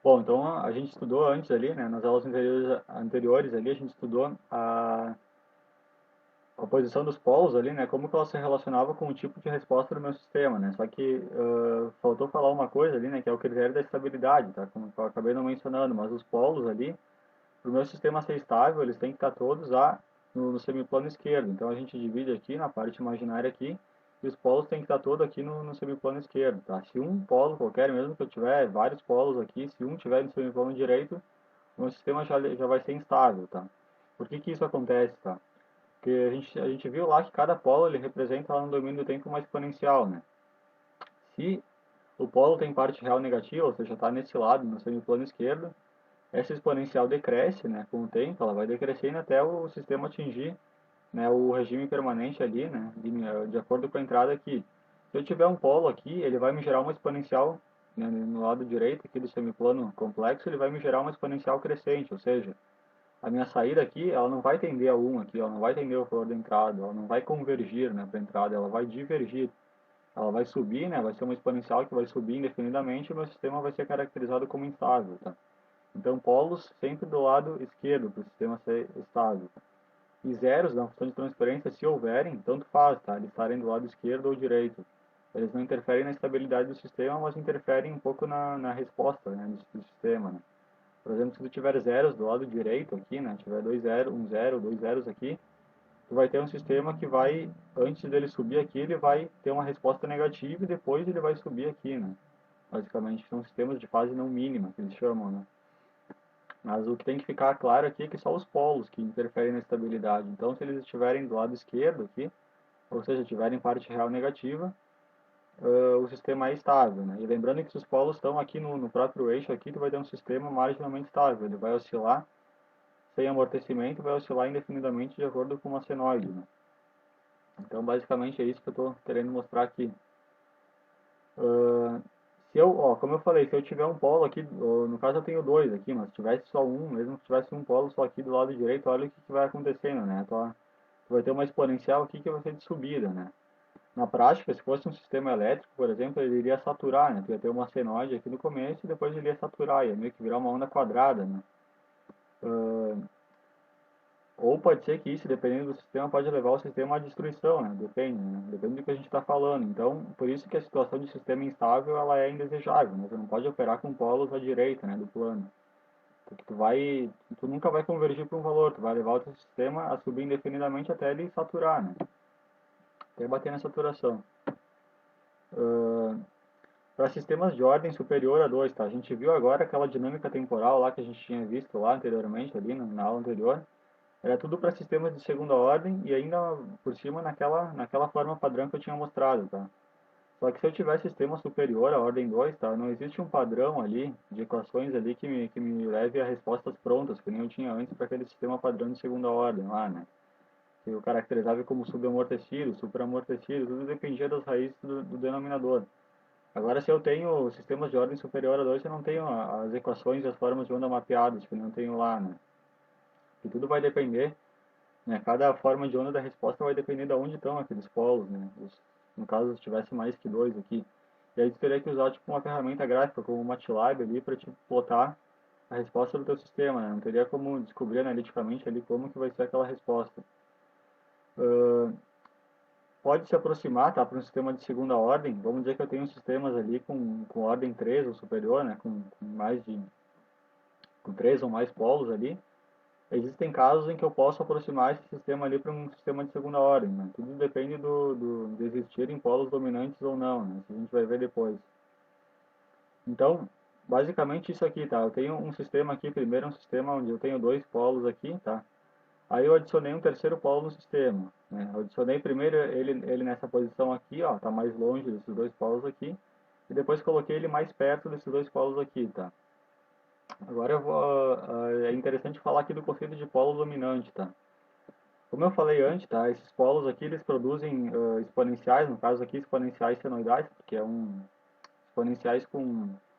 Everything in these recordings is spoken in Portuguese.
Bom, então a gente estudou antes ali, né, nas aulas anteriores ali, a gente estudou a posição dos polos ali, né, como que ela se relacionava com o tipo de resposta do meu sistema, né, só que faltou falar uma coisa ali, né, que é o critério da estabilidade, tá, como eu acabei não mencionando, mas os polos ali, para o meu sistema ser estável, eles têm que estar todos no semiplano esquerdo, então a gente divide aqui na parte imaginária aqui, e os polos têm que estar todos aqui no semiplano esquerdo, tá, se um polo qualquer, mesmo que eu tiver vários polos aqui, se um tiver no semiplano direito, o meu sistema já vai ser instável, tá. Por que que isso acontece, tá? Porque a gente viu lá que cada polo ele representa lá no domínio do tempo uma exponencial, né? Se o polo tem parte real negativa, ou seja, está nesse lado, no semiplano esquerdo, essa exponencial decresce, né, com o tempo, ela vai decrescendo até o sistema atingir, né, o regime permanente ali, né, de acordo com a entrada aqui. Se eu tiver um polo aqui, ele vai me gerar uma exponencial, né, no lado direito aqui do semiplano complexo, ele vai me gerar uma exponencial crescente, ou seja, a minha saída aqui, ela não vai tender a 1 aqui, ela não vai tender ao valor da entrada, ela não vai convergir, né, para a entrada, ela vai divergir. Ela vai subir, né, vai ser uma exponencial que vai subir indefinidamente e o meu sistema vai ser caracterizado como instável, tá? Então, polos sempre do lado esquerdo para o sistema ser estável. E zeros na função de transferência, se houverem, tanto faz, tá? Eles estarem do lado esquerdo ou direito. Eles não interferem na estabilidade do sistema, mas interferem um pouco na resposta, né, do sistema, né? Por exemplo, se tu tiver zeros do lado direito aqui, né, tiver dois zeros, um zero, dois zeros aqui, tu vai ter um sistema que vai, antes dele subir aqui, ele vai ter uma resposta negativa e depois ele vai subir aqui, né? Basicamente, são sistemas de fase não mínima, que eles chamam, né? Mas o que tem que ficar claro aqui é que só os polos que interferem na estabilidade. Então, se eles estiverem do lado esquerdo aqui, ou seja, tiverem parte real negativa, o sistema é estável, né? E lembrando que se os polos estão aqui no próprio eixo aqui, tu vai ter um sistema marginalmente estável. Ele vai oscilar sem amortecimento, vai oscilar indefinidamente de acordo com uma senoide, né? Então, basicamente é isso que eu estou querendo mostrar aqui. Se eu, ó, como eu falei, se eu tiver um polo aqui, no caso eu tenho dois aqui, mas se tivesse só um, mesmo se tivesse um polo só aqui do lado direito, olha o que vai acontecendo, né? Tu vai ter uma exponencial aqui que vai ser de subida, né? Na prática, se fosse um sistema elétrico, por exemplo, ele iria saturar, né? Tu ia ter uma senoide aqui no começo e depois ele ia saturar, ia meio que virar uma onda quadrada, né? Ou pode ser que isso, dependendo do sistema, pode levar o sistema à destruição, né? Depende, né? Depende do que a gente está falando. Então, por isso que a situação de sistema instável, ela é indesejável, né? Você não pode operar com polos à direita, né, do plano. Porque tu nunca vai convergir para um valor, tu vai levar o teu sistema a subir indefinidamente até ele saturar, né? Até bater na saturação. Para sistemas de ordem superior a 2, tá? A gente viu agora aquela dinâmica temporal lá que a gente tinha visto lá anteriormente, ali na aula anterior. Era tudo para sistemas de segunda ordem e ainda por cima naquela forma padrão que eu tinha mostrado, tá? Só que se eu tiver sistema superior à ordem 2, tá? Não existe um padrão ali de equações ali que me leve a respostas prontas, que nem eu tinha antes para aquele sistema padrão de segunda ordem lá, né? Que eu caracterizava como subamortecido, supraamortecido, tudo dependia das raízes do denominador. Agora, se eu tenho sistemas de ordem superior a 2, eu não tenho as equações e as formas de onda mapeadas, que eu não tenho lá, né? E tudo vai depender, né? Cada forma de onda da resposta vai depender de onde estão aqueles polos, né? No caso, se tivesse mais que dois aqui. E aí tu teria que usar tipo uma ferramenta gráfica como o MATLAB ali para te plotar a resposta do teu sistema, né? Não teria como descobrir analiticamente ali como que vai ser aquela resposta. Pode se aproximar, tá, para um sistema de segunda ordem. Vamos dizer que eu tenho sistemas ali com ordem 3 ou superior, né? Com 3 ou mais polos ali. Existem casos em que eu posso aproximar esse sistema ali para um sistema de segunda ordem, né? Tudo depende de existirem polos dominantes ou não, né? Isso a gente vai ver depois. Então, basicamente isso aqui, tá? Eu tenho um sistema aqui, primeiro um sistema onde eu tenho dois polos aqui, tá? Aí eu adicionei um terceiro polo no sistema, né? Eu adicionei primeiro ele nessa posição aqui, ó, tá mais longe desses dois polos aqui, e depois coloquei ele mais perto desses dois polos aqui, tá? Agora é interessante falar aqui do conceito de polo dominante, tá? Como eu falei antes, tá? Esses polos aqui, eles produzem exponenciais, no caso aqui exponenciais senoidais, porque exponenciais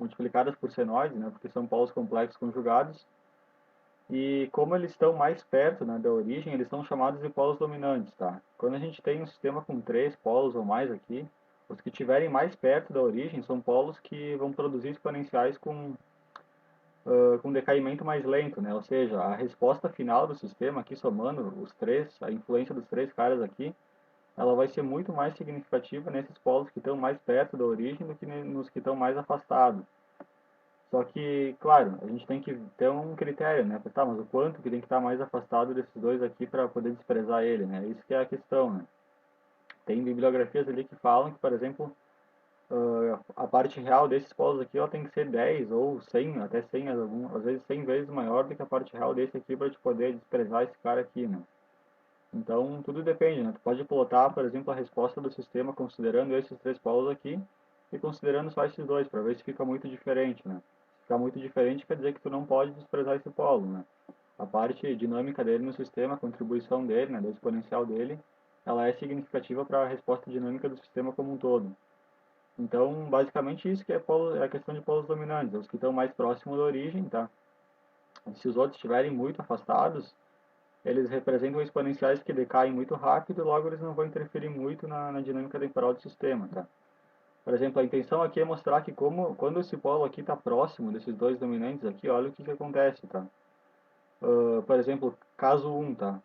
multiplicadas por senoides, né? Porque são polos complexos conjugados. E como eles estão mais perto, né, da origem, eles são chamados de polos dominantes, tá? Quando a gente tem um sistema com três polos ou mais aqui, os que estiverem mais perto da origem são polos que vão produzir exponenciais com decaimento mais lento, né? Ou seja, a resposta final do sistema aqui somando os três, a influência dos três caras aqui, ela vai ser muito mais significativa nesses polos que estão mais perto da origem do que nos que estão mais afastados. Só que, claro, a gente tem que ter um critério, né? Tá, mas o quanto que tem que estar mais afastado desses dois aqui para poder desprezar ele, né? Isso que é a questão, né? Tem bibliografias ali que falam que, por exemplo, a parte real desses polos aqui ela tem que ser 10 ou 100, até 100, às vezes 100 vezes maior do que a parte real desse aqui para te poder desprezar esse cara aqui, né? Então, tudo depende, né? Tu pode plotar, por exemplo, a resposta do sistema considerando esses três polos aqui e considerando só esses dois, para ver se fica muito diferente, né? Se ficar muito diferente, quer dizer que tu não pode desprezar esse polo, né? A parte dinâmica dele no sistema, a contribuição dele, né, do exponencial dele, ela é significativa para a resposta dinâmica do sistema como um todo. Então, basicamente isso que é, é a questão de polos dominantes, os que estão mais próximos da origem, tá? Se os outros estiverem muito afastados, eles representam exponenciais que decaem muito rápido, logo eles não vão interferir muito na dinâmica temporal do sistema, tá? Por exemplo, a intenção aqui é mostrar que quando esse polo aqui está próximo desses dois dominantes aqui, olha o que acontece, tá? Por exemplo, caso 1, tá?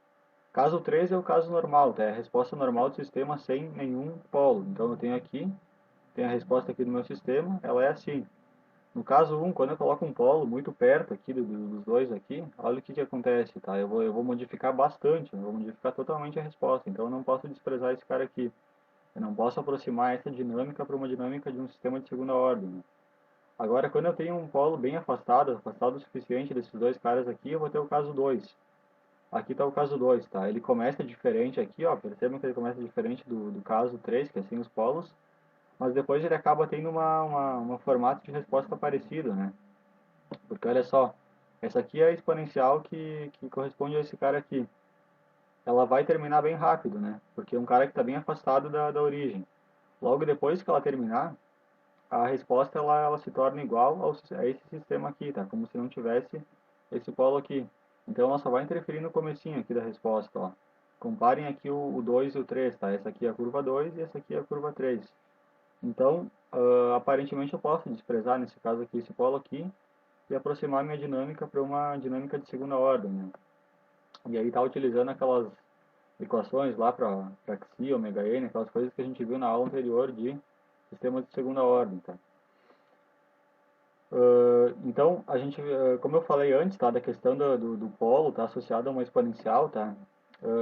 Caso 3 é o caso normal, tá? É a resposta normal do sistema sem nenhum polo. Então eu tenho aqui, tem a resposta aqui do meu sistema, ela é assim. No caso 1, quando eu coloco um polo muito perto aqui dos dois aqui, olha o que acontece, tá? Eu vou modificar bastante, eu vou modificar totalmente a resposta. Então eu não posso desprezar esse cara aqui. Eu não posso aproximar essa dinâmica para uma dinâmica de um sistema de segunda ordem, né? Agora, quando eu tenho um polo bem afastado, afastado o suficiente desses dois caras aqui, eu vou ter o caso 2. Aqui está o caso 2, tá? Ele começa diferente aqui, ó, percebam que ele começa diferente do caso 3, que é sem os polos, mas depois ele acaba tendo uma formato de resposta parecido, né? Porque olha só, essa aqui é a exponencial que corresponde a esse cara aqui. Ela vai terminar bem rápido, né? Porque é um cara que está bem afastado da origem. Logo depois que ela terminar, a resposta ela se torna igual a esse sistema aqui, tá? Como se não tivesse esse polo aqui. Então ela só vai interferir no comecinho aqui da resposta, ó. Comparem aqui o 2 e o 3, tá? Essa aqui é a curva 2 e essa aqui é a curva 3. Então, aparentemente eu posso desprezar, nesse caso aqui, esse polo aqui e aproximar minha dinâmica para uma dinâmica de segunda ordem, né? E aí tá utilizando aquelas equações lá para xi, ômega n, aquelas coisas que a gente viu na aula anterior de sistemas de segunda ordem, tá? Então, a gente, como eu falei antes, tá, da questão do polo, tá, associado a uma exponencial, tá?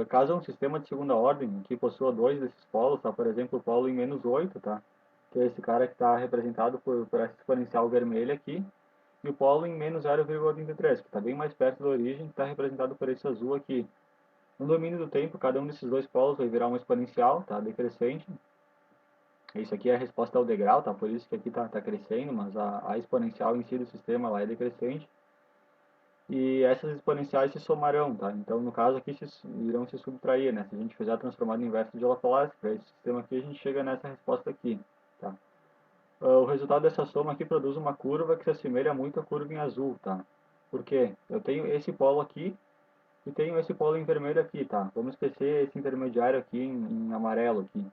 Caso um sistema de segunda ordem que possua dois desses polos, tá, por exemplo, o polo em -8, tá, que é esse cara que está representado por essa exponencial vermelha aqui, e o polo em -0,33, que está bem mais perto da origem, que está representado por esse azul aqui. No domínio do tempo, cada um desses dois polos vai virar uma exponencial, tá, decrescente. Isso aqui é a resposta ao degrau, tá? Por isso que aqui tá crescendo, mas a exponencial em si do sistema lá é decrescente. E essas exponenciais se somarão, tá? Então, no caso aqui, irão se subtrair, né? Se a gente fizer a transformada inversa de Laplace, para esse sistema aqui, a gente chega nessa resposta aqui, tá? O resultado dessa soma aqui produz uma curva que se assemelha muito à curva em azul, tá? Por quê? Eu tenho esse polo aqui e tenho esse polo em vermelho aqui, tá? Vamos esquecer esse intermediário aqui em amarelo aqui.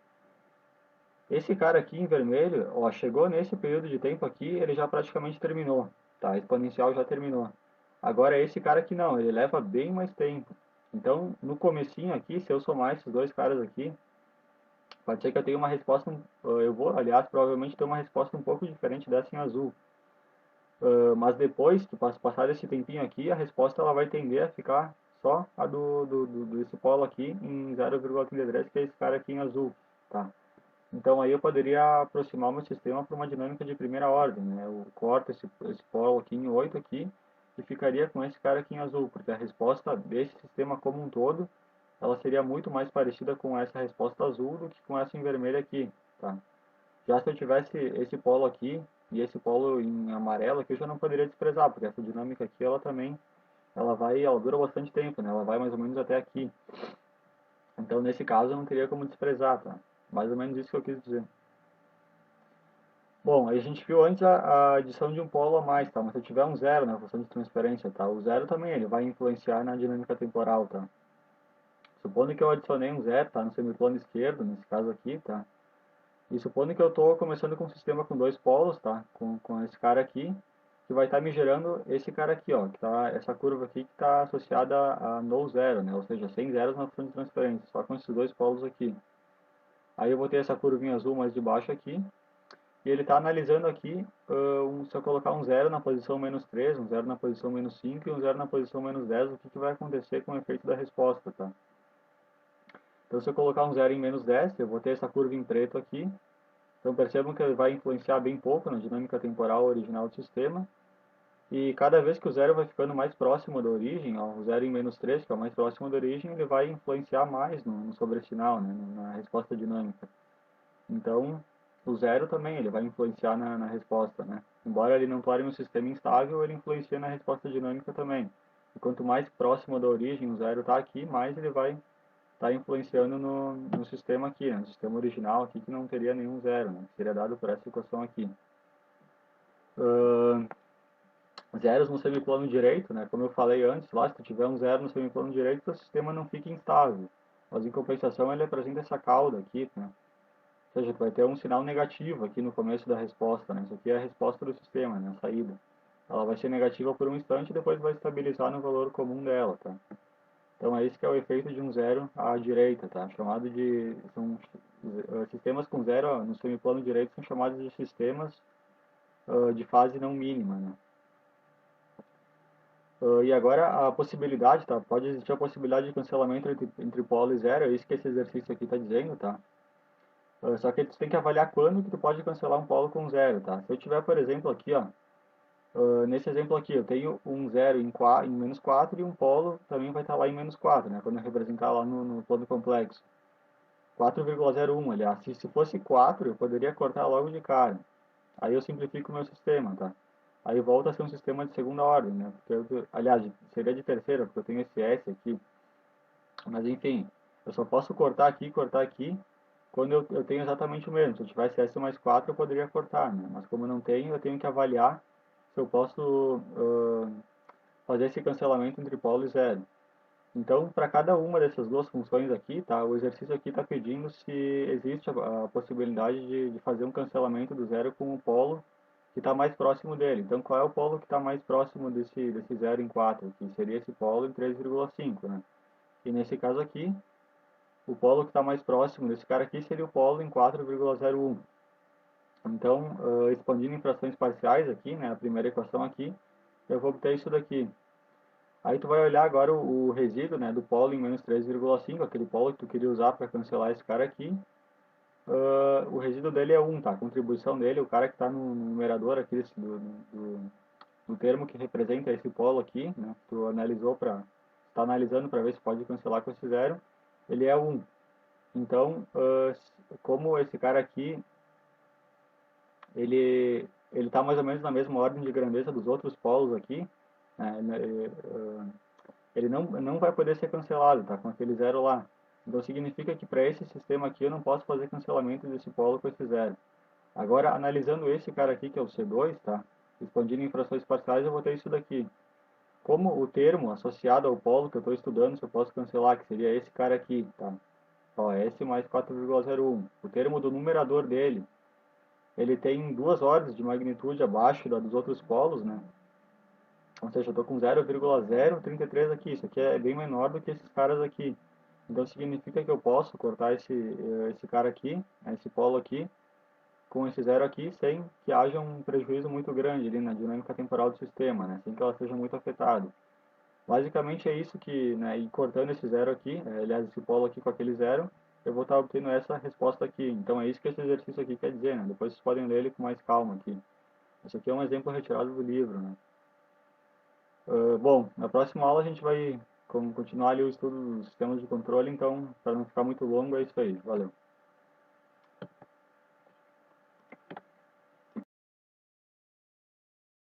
Esse cara aqui em vermelho, ó, chegou nesse período de tempo aqui, ele já praticamente terminou, tá? A exponencial já terminou. Agora esse cara aqui não, ele leva bem mais tempo. Então, no comecinho aqui, se eu somar esses dois caras aqui, pode ser que eu tenha uma resposta, eu vou, aliás, provavelmente ter uma resposta um pouco diferente dessa em azul. Mas depois que passar esse tempinho aqui, a resposta ela vai tender a ficar só a desse polo aqui em 0,33, que é esse cara aqui em azul, tá? Então aí eu poderia aproximar o meu sistema para uma dinâmica de primeira ordem, né? Eu corto esse polo aqui em 8 aqui e ficaria com esse cara aqui em azul, porque a resposta desse sistema como um todo, ela seria muito mais parecida com essa resposta azul do que com essa em vermelho aqui, tá? Já se eu tivesse esse polo aqui e esse polo em amarelo aqui, eu já não poderia desprezar, porque essa dinâmica aqui, ela também, ela dura bastante tempo, né? Ela vai mais ou menos até aqui. Então, nesse caso, eu não teria como desprezar, tá? Mais ou menos isso que eu quis dizer. Bom, aí a gente viu antes a adição de um polo a mais, tá? Mas se eu tiver um zero na função de transferência, tá? O zero também, ele vai influenciar na dinâmica temporal, tá? Supondo que eu adicionei um zero, tá? No semiplano esquerdo, nesse caso aqui, tá? E supondo que eu estou começando com um sistema com dois polos, tá? Com esse cara aqui. que vai estar me gerando esse cara aqui, ó, que tá, essa curva aqui que está associada a null zero, né? Ou seja, sem zeros na função de transferência, só com esses dois polos aqui. Aí eu vou ter essa curvinha azul mais de baixo aqui, e ele está analisando aqui, se eu colocar um zero na posição -3, um zero na posição -5 e um zero na posição -10, o que, que vai acontecer com o efeito da resposta, tá? Então se eu colocar um zero em -10, eu vou ter essa curva em preto aqui. Então percebam que ele vai influenciar bem pouco na dinâmica temporal original do sistema. E cada vez que o zero vai ficando mais próximo da origem, ó, o zero em -3, que é o mais próximo da origem, ele vai influenciar mais no sobressinal, né, na resposta dinâmica. Então, o zero também ele vai influenciar na resposta, né? Embora ele não torne um sistema instável, ele influencia na resposta dinâmica também. E quanto mais próximo da origem o zero está aqui, mais ele vai estar influenciando no sistema aqui, né? No sistema original aqui, que não teria nenhum zero, né? Que seria dado por essa equação aqui. Zeros no semiplano direito, né? Como eu falei antes, lá se tu tiver um zero no semiplano direito, o sistema não fica instável. Mas em compensação ele apresenta essa cauda aqui, né? Ou seja, tu vai ter um sinal negativo aqui no começo da resposta, né? Isso aqui é a resposta do sistema, né? A saída. Ela vai ser negativa por um instante e depois vai estabilizar no valor comum dela, tá? Então é isso que é o efeito de um zero à direita, tá? Chamado de... sistemas com zero no semiplano direito são chamados de sistemas de fase não mínima, né? E agora a possibilidade, tá? Pode existir a possibilidade de cancelamento entre polo e zero, é isso que esse exercício aqui está dizendo, tá? Só que tu tem que avaliar quando que tu pode cancelar um polo com zero, tá? Se eu tiver, por exemplo, aqui, ó, nesse exemplo aqui, eu tenho um zero em -4 e um polo também vai estar lá em -4, né? Quando eu representar lá no plano complexo. 4,01, aliás. Se fosse 4, eu poderia cortar logo de cara. Aí eu simplifico o meu sistema, tá? Aí volta a ser um sistema de segunda ordem, né? Porque aliás, seria de terceira, porque eu tenho esse S aqui. Mas enfim, eu só posso cortar aqui, quando eu tenho exatamente o mesmo. Se eu tivesse S mais 4, eu poderia cortar, né? Mas como eu não tenho, eu tenho que avaliar se eu posso fazer esse cancelamento entre polo e zero. Então, para cada uma dessas duas funções aqui, tá? O exercício aqui está pedindo se existe a possibilidade de fazer um cancelamento do zero com o polo que está mais próximo dele. Então, qual é o polo que está mais próximo desse zero em 4? Que seria esse polo em 3,5, né? E nesse caso aqui, o polo que está mais próximo desse cara aqui seria o polo em 4,01. Então, expandindo em frações parciais aqui, né, a primeira equação aqui, eu vou obter isso daqui. Aí tu vai olhar agora o resíduo, né, do polo em -3,5, aquele polo que tu queria usar para cancelar esse cara aqui. O resíduo dele é 1, tá? A contribuição dele, o cara que está no numerador aqui do termo que representa esse polo aqui, né, que tu analisou está analisando para ver se pode cancelar com esse zero, ele é 1. Então, como esse cara aqui, ele está mais ou menos na mesma ordem de grandeza dos outros polos aqui, né, ele não vai poder ser cancelado, tá, com aquele zero lá. Então significa que para esse sistema aqui eu não posso fazer cancelamento desse polo com esse zero. Agora, analisando esse cara aqui, que é o C2, tá, expandindo em frações parciais, eu vou ter isso daqui. Como o termo associado ao polo que eu estou estudando, se eu posso cancelar, que seria esse cara aqui, tá? Ó, S mais 4,01. O termo do numerador dele, ele tem duas ordens de magnitude abaixo dos outros polos, né? Ou seja, eu estou com 0,033 aqui. Isso aqui é bem menor do que esses caras aqui. Então significa que eu posso cortar esse cara aqui, esse polo aqui, com esse zero aqui, sem que haja um prejuízo muito grande ali na dinâmica temporal do sistema, né? Sem que ela seja muito afetada. Basicamente é isso que, né, e cortando esse zero aqui, aliás, esse polo aqui com aquele zero, eu vou estar obtendo essa resposta aqui. Então é isso que esse exercício aqui quer dizer, né? Depois vocês podem ler ele com mais calma aqui. Esse aqui é um exemplo retirado do livro, né? Bom, na próxima aula a gente vai continuar ali o estudo dos sistemas de controle, então, para não ficar muito longo, é isso aí. Valeu.